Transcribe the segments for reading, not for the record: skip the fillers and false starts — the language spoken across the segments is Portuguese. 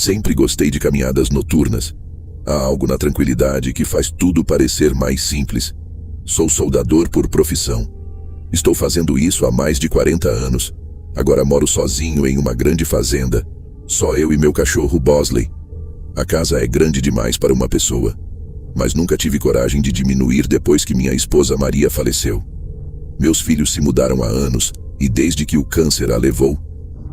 Sempre gostei de caminhadas noturnas. Há algo na tranquilidade que faz tudo parecer mais simples. Sou soldador por profissão. Estou fazendo isso há mais de 40 anos. Agora moro sozinho em uma grande fazenda. Só eu e meu cachorro Bosley. A casa é grande demais para uma pessoa. Mas nunca tive coragem de diminuir depois que minha esposa Maria faleceu. Meus filhos se mudaram há anos e desde que o câncer a levou,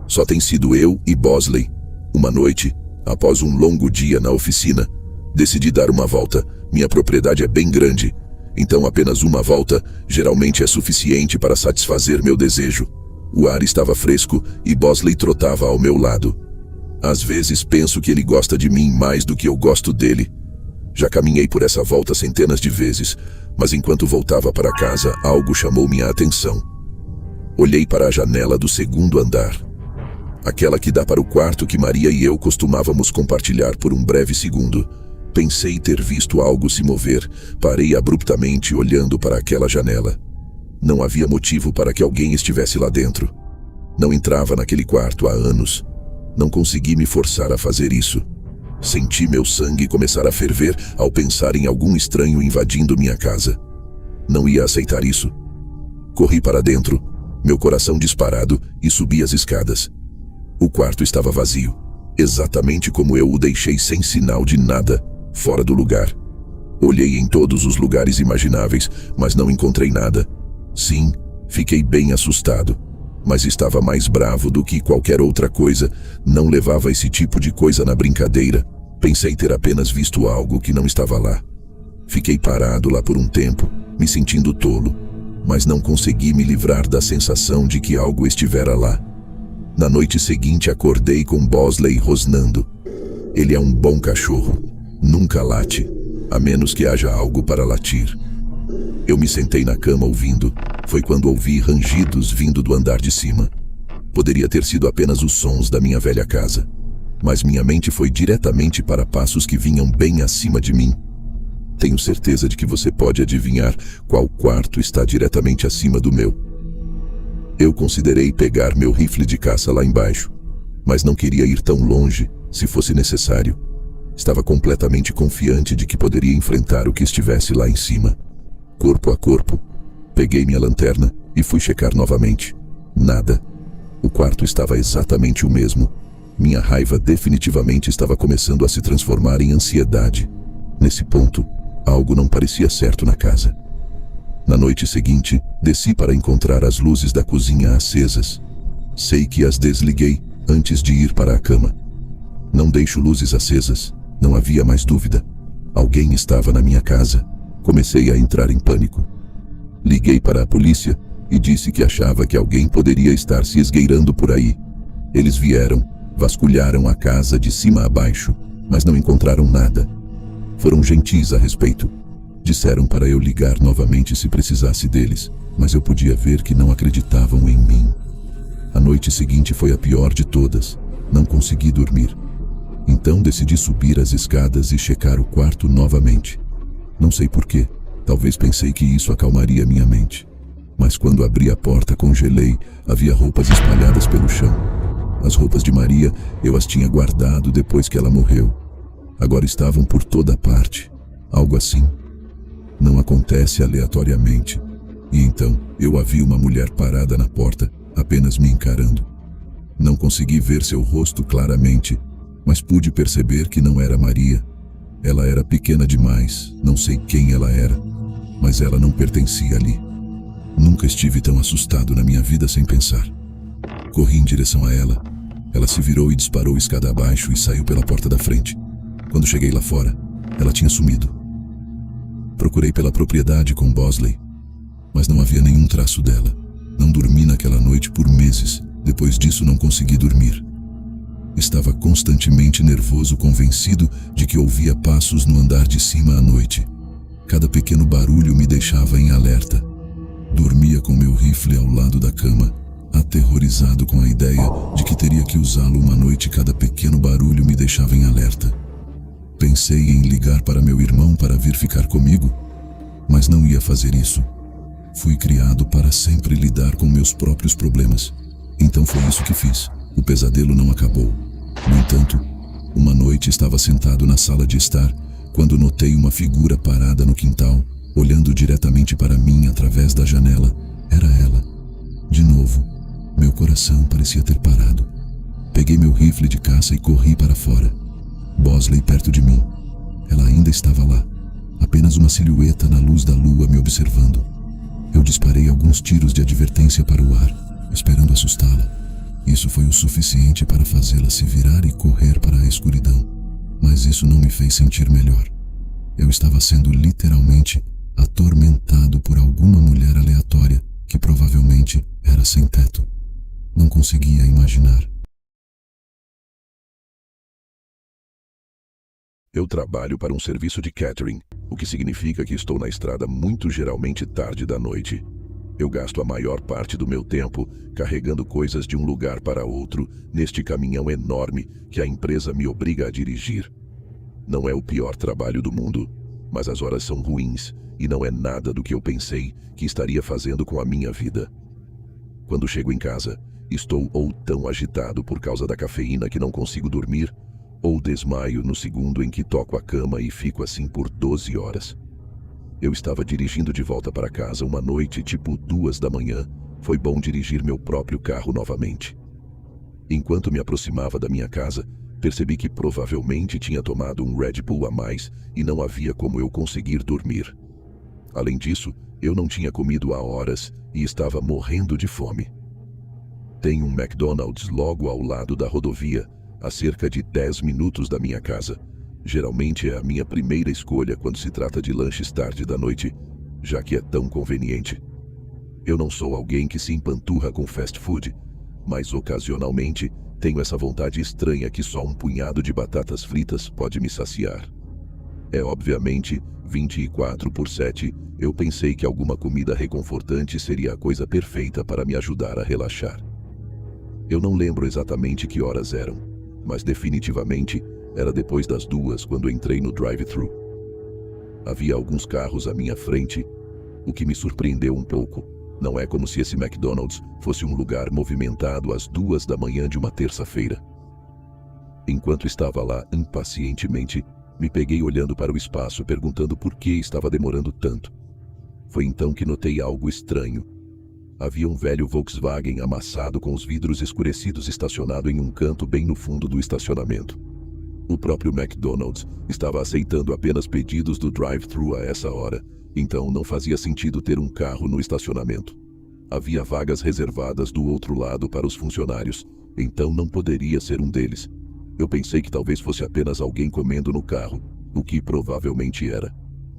só tem sido eu e Bosley. Uma noite, após um longo dia na oficina, decidi dar uma volta. Minha propriedade é bem grande, então apenas uma volta geralmente é suficiente para satisfazer meu desejo. O ar estava fresco e Bosley trotava ao meu lado. Às vezes penso que ele gosta de mim mais do que eu gosto dele. Já caminhei por essa volta centenas de vezes, mas enquanto voltava para casa, algo chamou minha atenção. Olhei para a janela do segundo andar. Aquela que dá para o quarto que Maria e eu costumávamos compartilhar por um breve segundo. Pensei ter visto algo se mover. Parei abruptamente olhando para aquela janela. Não havia motivo para que alguém estivesse lá dentro. Não entrava naquele quarto há anos. Não consegui me forçar a fazer isso. Senti meu sangue começar a ferver ao pensar em algum estranho invadindo minha casa. Não ia aceitar isso. Corri para dentro, meu coração disparado, e subi as escadas. O quarto estava vazio, exatamente como eu o deixei, sem sinal de nada, fora do lugar. Olhei em todos os lugares imagináveis, mas não encontrei nada. Sim, fiquei bem assustado, mas estava mais bravo do que qualquer outra coisa. Não levava esse tipo de coisa na brincadeira. Pensei ter apenas visto algo que não estava lá. Fiquei parado lá por um tempo, me sentindo tolo, mas não consegui me livrar da sensação de que algo estivera lá. Na noite seguinte acordei com Bosley rosnando. Ele é um bom cachorro, nunca late, a menos que haja algo para latir. Eu me sentei na cama ouvindo. Foi quando ouvi rangidos vindo do andar de cima. Poderia ter sido apenas os sons da minha velha casa, mas minha mente foi diretamente para passos que vinham bem acima de mim. Tenho certeza de que você pode adivinhar qual quarto está diretamente acima do meu. Eu considerei pegar meu rifle de caça lá embaixo, mas não queria ir tão longe se fosse necessário. Estava completamente confiante de que poderia enfrentar o que estivesse lá em cima. Corpo a corpo, peguei minha lanterna e fui checar novamente. Nada. O quarto estava exatamente o mesmo. Minha raiva definitivamente estava começando a se transformar em ansiedade. Nesse ponto, algo não parecia certo na casa. Na noite seguinte, desci para encontrar as luzes da cozinha acesas. Sei que as desliguei antes de ir para a cama. Não deixo luzes acesas, não havia mais dúvida. Alguém estava na minha casa. Comecei a entrar em pânico. Liguei para a polícia e disse que achava que alguém poderia estar se esgueirando por aí. Eles vieram, vasculharam a casa de cima a baixo, mas não encontraram nada. Foram gentis a respeito. Disseram para eu ligar novamente se precisasse deles, mas eu podia ver que não acreditavam em mim. A noite seguinte foi a pior de todas. Não consegui dormir. Então decidi subir as escadas e checar o quarto novamente. Não sei porquê. Talvez pensei que isso acalmaria minha mente. Mas quando abri a porta, congelei. Havia roupas espalhadas pelo chão. As roupas de Maria, eu as tinha guardado depois que ela morreu. Agora estavam por toda parte. Algo assim. Não acontece aleatoriamente. E então, eu a vi uma mulher parada na porta, apenas me encarando. Não consegui ver seu rosto claramente, mas pude perceber que não era Maria. Ela era pequena demais, não sei quem ela era, mas ela não pertencia ali. Nunca estive tão assustado na minha vida sem pensar. Corri em direção a ela. Ela se virou e disparou escada abaixo e saiu pela porta da frente. Quando cheguei lá fora, ela tinha sumido. Procurei pela propriedade com Bosley, mas não havia nenhum traço dela. Não dormi naquela noite por meses. Depois disso não consegui dormir. Estava constantemente nervoso, convencido de que ouvia passos no andar de cima à noite. Cada pequeno barulho me deixava em alerta. Dormia com meu rifle ao lado da cama, aterrorizado com a ideia de que teria que usá-lo uma noite. Cada pequeno barulho me deixava em alerta. Pensei em ligar para meu irmão para vir ficar comigo, mas não ia fazer isso. Fui criado para sempre lidar com meus próprios problemas. Então foi isso que fiz. O pesadelo não acabou. No entanto, Uma noite estava sentado na sala de estar, quando notei uma figura parada no quintal, olhando diretamente para mim através da janela. Era ela. De novo, meu coração parecia ter parado. Peguei meu rifle de caça e corri para fora. Bosley perto de mim. Ela ainda estava lá, apenas uma silhueta na luz da lua me observando. Eu disparei alguns tiros de advertência para o ar, esperando assustá-la. Isso foi o suficiente para fazê-la se virar e correr para a escuridão. Mas isso não me fez sentir melhor. Eu estava sendo literalmente atormentado por alguma mulher aleatória que provavelmente era sem teto. Não conseguia imaginar. Eu trabalho para um serviço de catering, o que significa que estou na estrada muito geralmente tarde da noite. Eu gasto a maior parte do meu tempo carregando coisas de um lugar para outro neste caminhão enorme que a empresa me obriga a dirigir. Não é o pior trabalho do mundo, mas as horas são ruins e não é nada do que eu pensei que estaria fazendo com a minha vida. Quando chego em casa, estou ou tão agitado por causa da cafeína que não consigo dormir, ou desmaio no segundo em que toco a cama e fico assim por 12 horas. Eu estava dirigindo de volta para casa uma noite tipo 2 da manhã. Foi bom dirigir meu próprio carro novamente. Enquanto me aproximava da minha casa, percebi que provavelmente tinha tomado um Red Bull a mais e não havia como eu conseguir dormir. Além disso, eu não tinha comido há horas e estava morrendo de fome. Tem um McDonald's logo ao lado da rodovia, a cerca de 10 minutos da minha casa. Geralmente é a minha primeira escolha quando se trata de lanches tarde da noite, já que é tão conveniente. Eu não sou alguém que se empanturra com fast food, mas ocasionalmente tenho essa vontade estranha que só um punhado de batatas fritas pode me saciar. É obviamente 24/7, eu pensei que alguma comida reconfortante seria a coisa perfeita para me ajudar a relaxar. Eu não lembro exatamente que horas eram, mas definitivamente era depois das 2 quando entrei no drive-thru. Havia alguns carros à minha frente, o que me surpreendeu um pouco. Não é como se esse McDonald's fosse um lugar movimentado às 2 da manhã de uma terça-feira. Enquanto estava lá impacientemente, me peguei olhando para o espaço perguntando por que estava demorando tanto. Foi então que notei algo estranho. Havia um velho Volkswagen amassado com os vidros escurecidos estacionado em um canto bem no fundo do estacionamento. O próprio McDonald's estava aceitando apenas pedidos do drive-thru a essa hora, então não fazia sentido ter um carro no estacionamento. Havia vagas reservadas do outro lado para os funcionários, então não poderia ser um deles. Eu pensei que talvez fosse apenas alguém comendo no carro, o que provavelmente era.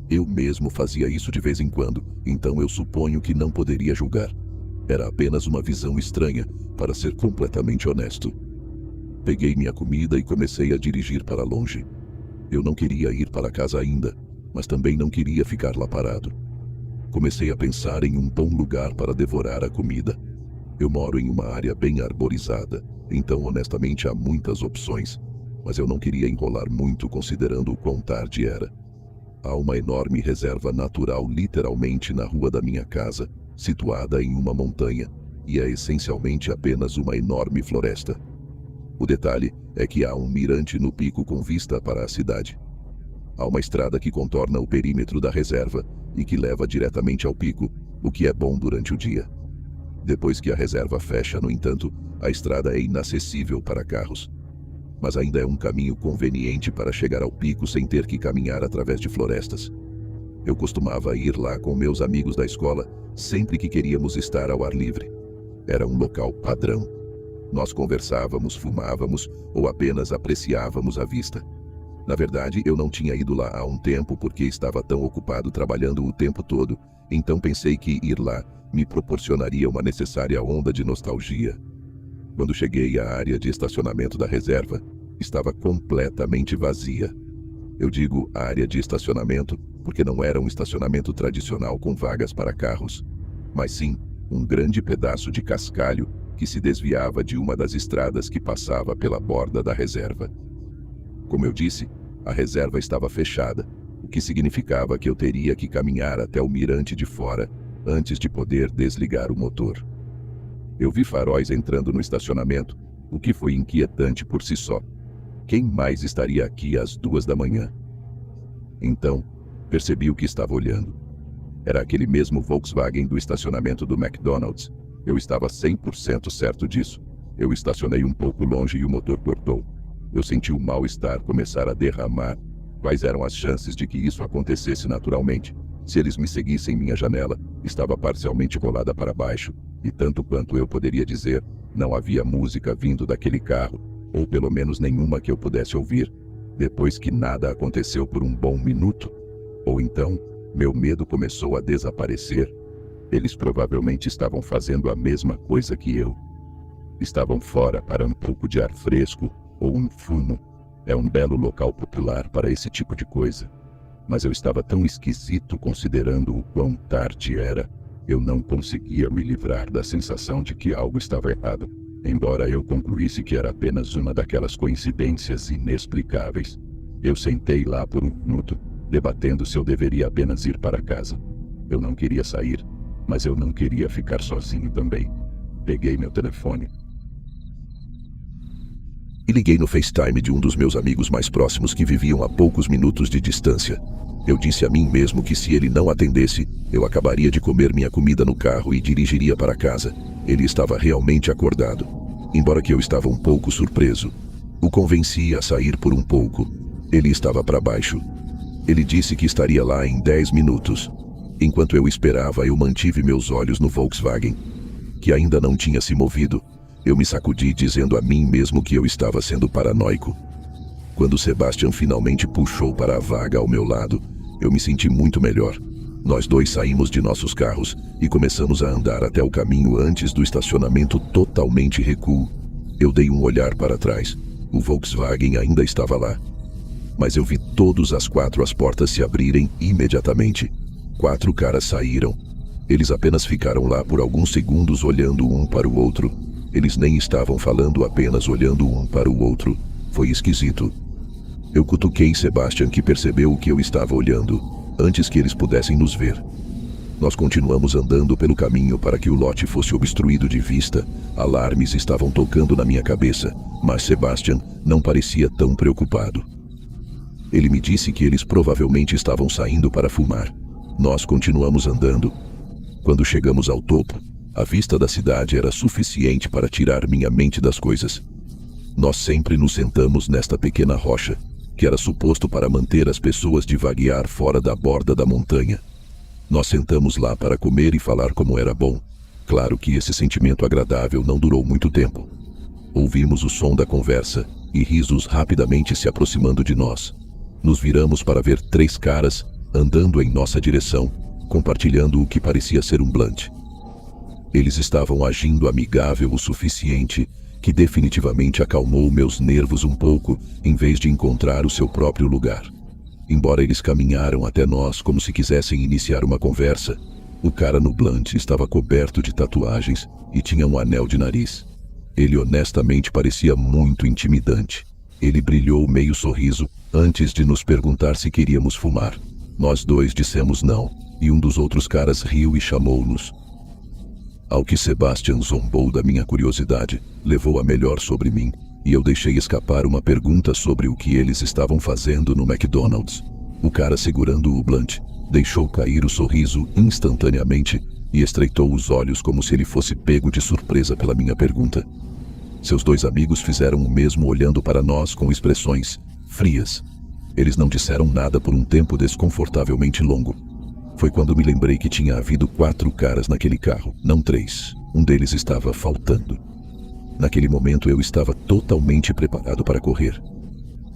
Eu mesmo fazia isso de vez em quando, então eu suponho que não poderia julgar. Era apenas uma visão estranha, para ser completamente honesto. Peguei minha comida e comecei a dirigir para longe. Eu não queria ir para casa ainda, mas também não queria ficar lá parado. Comecei a pensar em um bom lugar para devorar a comida. Eu moro em uma área bem arborizada, então honestamente há muitas opções, mas eu não queria enrolar muito considerando o quão tarde era. Há uma enorme reserva natural literalmente na rua da minha casa, situada em uma montanha, e é essencialmente apenas uma enorme floresta. O detalhe é que há um mirante no pico com vista para a cidade. Há uma estrada que contorna o perímetro da reserva e que leva diretamente ao pico, o que é bom durante o dia. Depois que a reserva fecha, no entanto, a estrada é inacessível para carros. Mas ainda é um caminho conveniente para chegar ao pico sem ter que caminhar através de florestas. Eu costumava ir lá com meus amigos da escola sempre que queríamos estar ao ar livre. Era um local padrão. Nós conversávamos, fumávamos ou apenas apreciávamos a vista. Na verdade, eu não tinha ido lá há um tempo porque estava tão ocupado trabalhando o tempo todo, então pensei que ir lá me proporcionaria uma necessária onda de nostalgia. Quando cheguei à área de estacionamento da reserva, estava completamente vazia. Eu digo área de estacionamento porque não era um estacionamento tradicional com vagas para carros, mas sim um grande pedaço de cascalho que se desviava de uma das estradas que passava pela borda da reserva. Como eu disse, a reserva estava fechada, o que significava que eu teria que caminhar até o mirante de fora antes de poder desligar o motor. Eu vi faróis entrando no estacionamento, o que foi inquietante por si só. Quem mais estaria aqui às 2 da manhã? Então, percebi o que estava olhando. Era aquele mesmo Volkswagen do estacionamento do McDonald's. Eu estava 100% certo disso. Eu estacionei um pouco longe e o motor cortou. Eu senti o mal-estar começar a derramar. Quais eram as chances de que isso acontecesse naturalmente? Se eles me seguissem, minha janela estava parcialmente colada para baixo, e tanto quanto eu poderia dizer, não havia música vindo daquele carro, ou pelo menos nenhuma que eu pudesse ouvir, depois que nada aconteceu por um bom minuto. Ou então, meu medo começou a desaparecer. Eles provavelmente estavam fazendo a mesma coisa que eu. Estavam fora para um pouco de ar fresco, ou um fumo. É um belo local popular para esse tipo de coisa. Mas eu estava tão esquisito considerando o quão tarde era. Eu não conseguia me livrar da sensação de que algo estava errado, embora eu concluísse que era apenas uma daquelas coincidências inexplicáveis. Eu sentei lá por um minuto, debatendo se eu deveria apenas ir para casa. Eu não queria sair, mas eu não queria ficar sozinho também. Peguei meu telefone e liguei no FaceTime de um dos meus amigos mais próximos que viviam a poucos minutos de distância. Eu disse a mim mesmo que se ele não atendesse, eu acabaria de comer minha comida no carro e dirigiria para casa. Ele estava realmente acordado, embora que eu estava um pouco surpreso. O convenci a sair por um pouco. Ele estava para baixo. Ele disse que estaria lá em 10 minutos. Enquanto eu esperava, eu mantive meus olhos no Volkswagen, que ainda não tinha se movido. Eu me sacudi dizendo a mim mesmo que eu estava sendo paranoico. Quando Sebastian finalmente puxou para a vaga ao meu lado, eu me senti muito melhor. Nós dois saímos de nossos carros e começamos a andar até o caminho antes do estacionamento totalmente recuo. Eu dei um olhar para trás. O Volkswagen ainda estava lá. Mas eu vi todas as 4 as portas se abrirem imediatamente. 4 caras saíram. Eles apenas ficaram lá por alguns segundos olhando um para o outro. Eles nem estavam falando, apenas olhando um para o outro. Foi esquisito. Eu cutuquei Sebastian, que percebeu o que eu estava olhando, antes que eles pudessem nos ver. Nós continuamos andando pelo caminho para que o lote fosse obstruído de vista. Alarmes estavam tocando na minha cabeça, mas Sebastian não parecia tão preocupado. Ele me disse que eles provavelmente estavam saindo para fumar. Nós continuamos andando. Quando chegamos ao topo, a vista da cidade era suficiente para tirar minha mente das coisas. Nós sempre nos sentamos nesta pequena rocha, que era suposto para manter as pessoas de vaguear fora da borda da montanha. Nós sentamos lá para comer e falar como era bom. Claro que esse sentimento agradável não durou muito tempo. Ouvimos o som da conversa e risos rapidamente se aproximando de nós. Nos viramos para ver 3 caras andando em nossa direção, compartilhando o que parecia ser um blunt. Eles estavam agindo amigável o suficiente que definitivamente acalmou meus nervos um pouco, em vez de encontrar o seu próprio lugar. Embora eles caminharam até nós como se quisessem iniciar uma conversa, o cara no blunt estava coberto de tatuagens e tinha um anel de nariz. Ele honestamente parecia muito intimidante. Ele brilhou meio sorriso antes de nos perguntar se queríamos fumar. Nós dois dissemos não, e um dos outros caras riu e chamou-nos. Ao que Sebastian zombou da minha curiosidade, levou a melhor sobre mim, e eu deixei escapar uma pergunta sobre o que eles estavam fazendo no McDonald's. O cara, segurando o blunt, deixou cair o sorriso instantaneamente e estreitou os olhos como se ele fosse pego de surpresa pela minha pergunta. Seus 2 amigos fizeram o mesmo, olhando para nós com expressões frias. Eles não disseram nada por um tempo desconfortavelmente longo. Foi quando me lembrei que tinha havido 4 caras naquele carro, não 3. Um deles estava faltando. Naquele momento eu estava totalmente preparado para correr.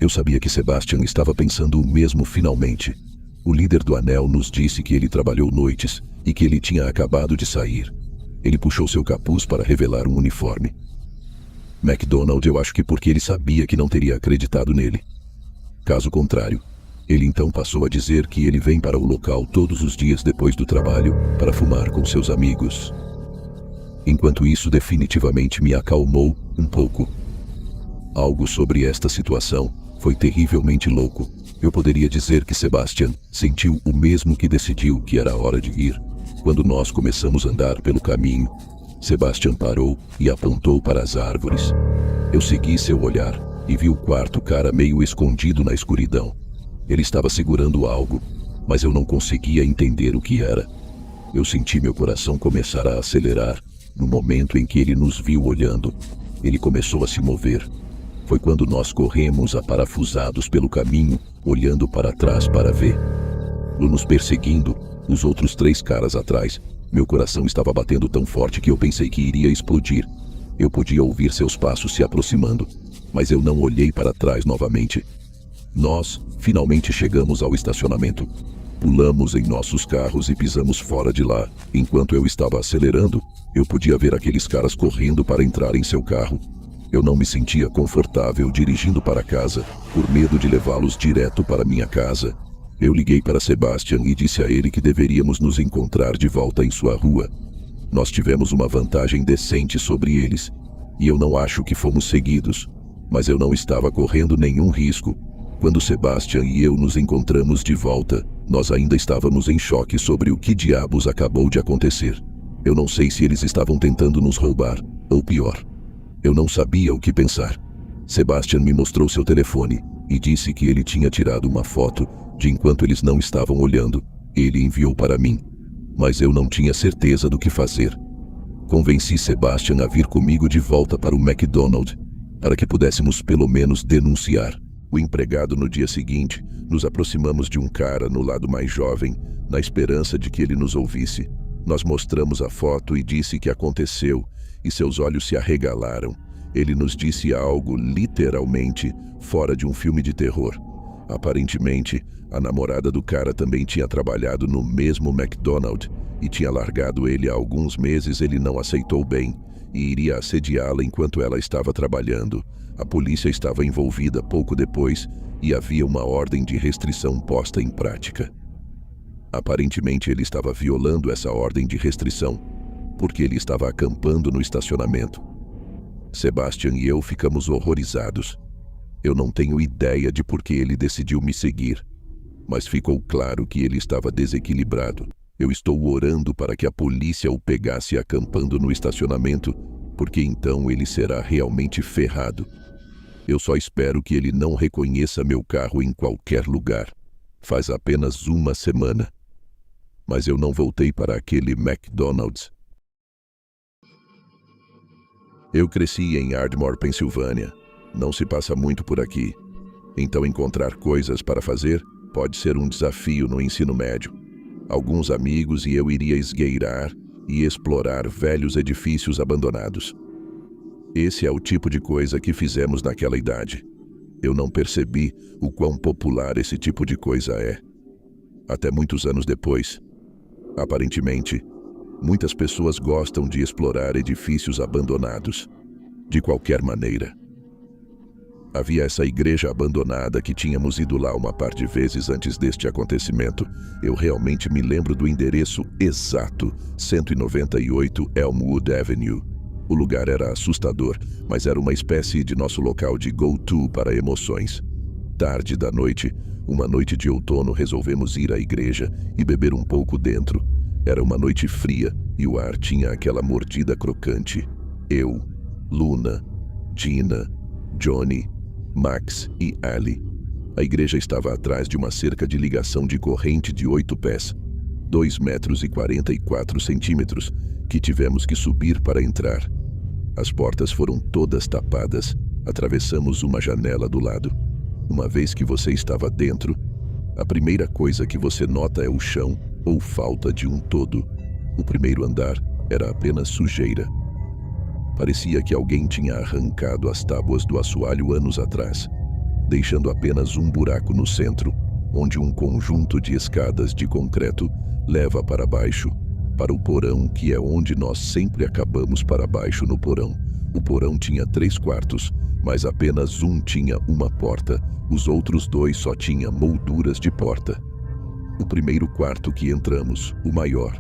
Eu sabia que Sebastian estava pensando o mesmo finalmente. O líder do anel nos disse que ele trabalhou noites e que ele tinha acabado de sair. Ele puxou seu capuz para revelar um uniforme. McDonald, eu acho que porque ele sabia que não teria acreditado nele. Caso contrário, ele então passou a dizer que ele vem para o local todos os dias depois do trabalho para fumar com seus amigos. Enquanto isso definitivamente me acalmou um pouco. Algo sobre esta situação foi terrivelmente louco. Eu poderia dizer que Sebastian sentiu o mesmo que decidiu que era hora de ir. Quando nós começamos a andar pelo caminho, Sebastian parou e apontou para as árvores. Eu segui seu olhar. e vi o quarto cara meio escondido na escuridão. Ele estava segurando algo, mas eu não conseguia entender o que era. Eu senti meu coração começar a acelerar no momento em que ele nos viu olhando. Ele começou a se mover. Foi quando nós corremos aparafusados pelo caminho, olhando para trás para ver. Nos perseguindo, os outros 3 caras atrás. Meu coração estava batendo tão forte que eu pensei que iria explodir. Eu podia ouvir seus passos se aproximando, mas eu não olhei para trás novamente. Nós finalmente chegamos ao estacionamento. Pulamos em nossos carros e pisamos fora de lá. Enquanto eu estava acelerando, eu podia ver aqueles caras correndo para entrar em seu carro. Eu não me sentia confortável dirigindo para casa, por medo de levá-los direto para minha casa. Eu liguei para Sebastian e disse a ele que deveríamos nos encontrar de volta em sua rua. Nós tivemos uma vantagem decente sobre eles, e eu não acho que fomos seguidos, mas eu não estava correndo nenhum risco. Quando Sebastian e eu nos encontramos de volta, nós ainda estávamos em choque sobre o que diabos acabou de acontecer. Eu não sei se eles estavam tentando nos roubar, ou pior. Eu não sabia o que pensar. Sebastian me mostrou seu telefone e disse que ele tinha tirado uma foto de enquanto eles não estavam olhando. Ele enviou para mim, mas eu não tinha certeza do que fazer. Convenci Sebastian a vir comigo de volta para o McDonald's, para que pudéssemos pelo menos denunciar. O empregado no dia seguinte, nos aproximamos de um cara no lado mais jovem, na esperança de que ele nos ouvisse. Nós mostramos a foto e disse que aconteceu, e seus olhos se arregalaram. Ele nos disse algo literalmente fora de um filme de terror. Aparentemente, a namorada do cara também tinha trabalhado no mesmo McDonald's e tinha largado ele há alguns meses. Ele não aceitou bem e iria assediá-la enquanto ela estava trabalhando. A polícia estava envolvida pouco depois e havia uma ordem de restrição posta em prática. Aparentemente ele estava violando essa ordem de restrição, porque ele estava acampando no estacionamento. Sebastian e eu ficamos horrorizados. Eu não tenho ideia de por que ele decidiu me seguir, mas ficou claro que ele estava desequilibrado. Eu estou orando para que a polícia o pegasse acampando no estacionamento, porque então ele será realmente ferrado. Eu só espero que ele não reconheça meu carro em qualquer lugar. Faz apenas uma semana. Mas eu não voltei para aquele McDonald's. Eu cresci em Ardmore, Pensilvânia. Não se passa muito por aqui. Então encontrar coisas para fazer pode ser um desafio no ensino médio. Alguns amigos e eu iria esgueirar e explorar velhos edifícios abandonados. Esse é o tipo de coisa que fizemos naquela idade. Eu não percebi o quão popular esse tipo de coisa é. Até muitos anos depois. Aparentemente, muitas pessoas gostam de explorar edifícios abandonados, de qualquer maneira. Havia essa igreja abandonada que tínhamos ido lá uma par de vezes antes deste acontecimento. Eu realmente me lembro do endereço exato, 198 Elmwood Avenue. O lugar era assustador, mas era uma espécie de nosso local de go-to para emoções. Tarde da noite, uma noite de outono, resolvemos ir à igreja e beber um pouco dentro. Era uma noite fria e o ar tinha aquela mordida crocante. Eu, Luna, Gina, Johnny, Max e Ali. A igreja estava atrás de uma cerca de ligação de corrente de 8 pés, 2 metros e 44 centímetros, que tivemos que subir para entrar. As portas foram todas tapadas. Atravessamos uma janela do lado. Uma vez que você estava dentro, a primeira coisa que você nota é o chão ou falta de um todo. O primeiro andar era apenas sujeira. Parecia que alguém tinha arrancado as tábuas do assoalho anos atrás, deixando apenas um buraco no centro, onde um conjunto de escadas de concreto leva para baixo, para o porão, que é onde nós sempre acabamos para baixo no porão. O porão tinha 3 quartos, mas apenas um tinha uma porta. Os outros 2 só tinham molduras de porta. O primeiro quarto que entramos, o maior,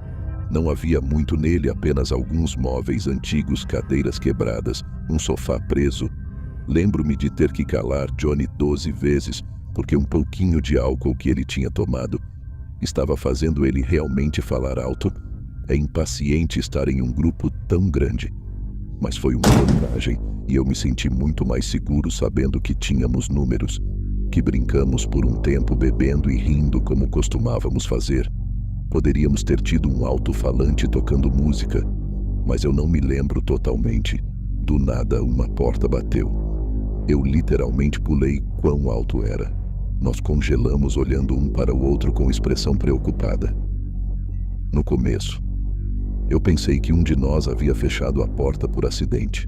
não havia muito nele, apenas alguns móveis antigos, cadeiras quebradas, um sofá preso. Lembro-me de ter que calar Johnny 12 vezes, porque um pouquinho de álcool que ele tinha tomado estava fazendo ele realmente falar alto. É impaciente estar em um grupo tão grande. Mas foi uma vantagem e eu me senti muito mais seguro sabendo que tínhamos números, que brincamos por um tempo bebendo e rindo como costumávamos fazer. Poderíamos ter tido um alto-falante tocando música, mas eu não me lembro totalmente. Do nada, uma porta bateu. Eu literalmente pulei quão alto era. Nós congelamos olhando um para o outro com expressão preocupada. No começo, eu pensei que um de nós havia fechado a porta por acidente,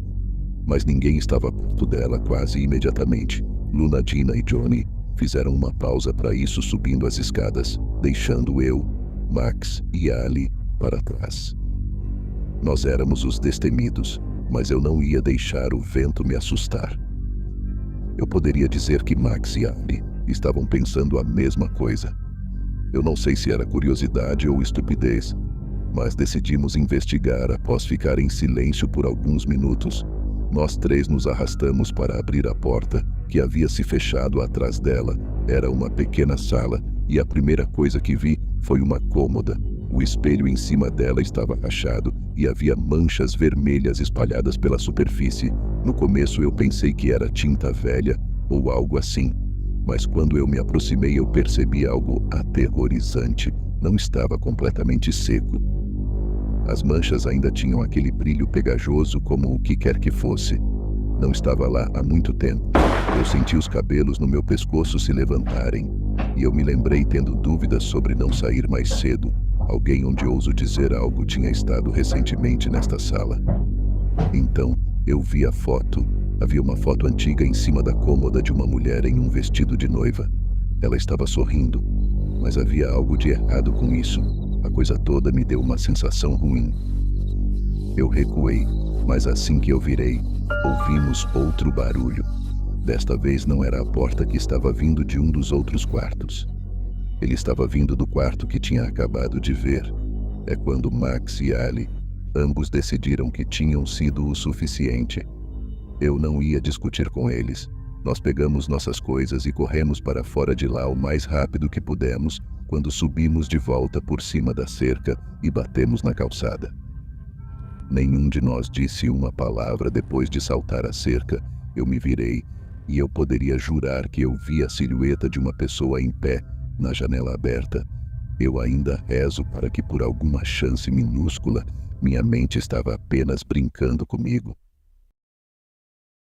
mas ninguém estava perto dela quase imediatamente. Luna, Dina e Johnny fizeram uma pausa para isso subindo as escadas, deixando eu, Max e Ali para trás. Nós éramos os destemidos, mas eu não ia deixar o vento me assustar. Eu poderia dizer que Max e Ali estavam pensando a mesma coisa. Eu não sei se era curiosidade ou estupidez, mas decidimos investigar após ficar em silêncio por alguns minutos. Nós três nos arrastamos para abrir a porta, que havia se fechado atrás dela. Era uma pequena sala, e a primeira coisa que vi foi uma cômoda. O espelho em cima dela estava rachado e havia manchas vermelhas espalhadas pela superfície. No começo eu pensei que era tinta velha ou algo assim, mas quando eu me aproximei eu percebi algo aterrorizante. Não estava completamente seco. As manchas ainda tinham aquele brilho pegajoso como o que quer que fosse. Não estava lá há muito tempo. Eu senti os cabelos no meu pescoço se levantarem, e eu me lembrei tendo dúvidas sobre não sair mais cedo. Alguém onde ouso dizer algo tinha estado recentemente nesta sala. Então, eu vi a foto. Havia uma foto antiga em cima da cômoda de uma mulher em um vestido de noiva. Ela estava sorrindo, mas havia algo de errado com isso. A coisa toda me deu uma sensação ruim. Eu recuei, mas assim que eu virei, ouvimos outro barulho. Desta vez não era a porta que estava vindo de um dos outros quartos. Ele estava vindo do quarto que tinha acabado de ver. É quando Max e Ali, ambos decidiram que tinham sido o suficiente. Eu não ia discutir com eles. Nós pegamos nossas coisas e corremos para fora de lá o mais rápido que pudemos, quando subimos de volta por cima da cerca e batemos na calçada. Nenhum de nós disse uma palavra depois de saltar a cerca. Eu me virei e eu poderia jurar que eu vi a silhueta de uma pessoa em pé na janela aberta. Eu ainda rezo para que por alguma chance minúscula minha mente estava apenas brincando comigo.